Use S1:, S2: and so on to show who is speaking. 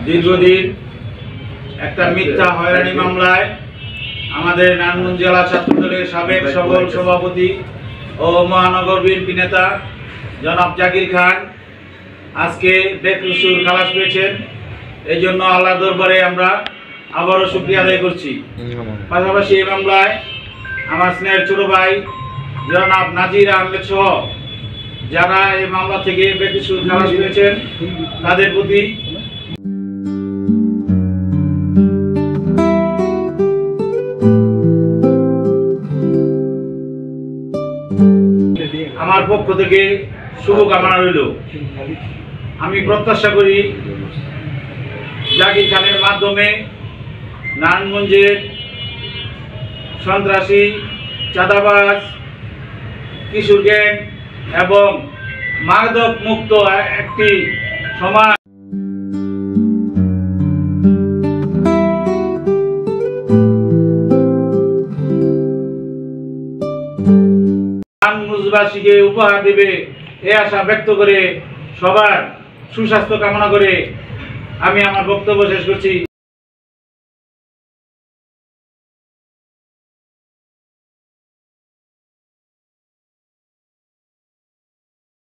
S1: দীর্ঘদিন একটা মিথ্যা হয়রানি মামলায় আমাদের নারায়ণগঞ্জ জেলা ছাত্রদলের সাবেক সফল সভাপতি ও মহানগর বিএনপি নেতা জনাব জাকির খান আজকে বেকসুর খালাস পেয়েছেন। এই জন্য আল্লাহর দরবারে আমরা আবারও শুকরিয়া আদায় করছি। পাশাপাশি এই মামলায় আমার স্নেহের ছোট ভাই জনাব নাজির আহমেদ সহ যারা এই মামলা থেকে বেকসুর খালাস পেয়েছেন তাদের প্রতি আমার পক্ষ থেকে শুভকামনা রইল। আমি প্রত্যাশা করি জাকির খানের মাধ্যমে নারায়ণগঞ্জের সন্ত্রাসী, চাঁদাবাজ, কিশোর গ্যাং এবং মাদক মুক্ত একটি সমাজ নারায়ণগঞ্জবাসীকে উপহার দেবে এই আশা ব্যক্ত করে সবার সুস্বাস্থ্য কামনা করে আমি আমার বক্তব্য শেষ করছি।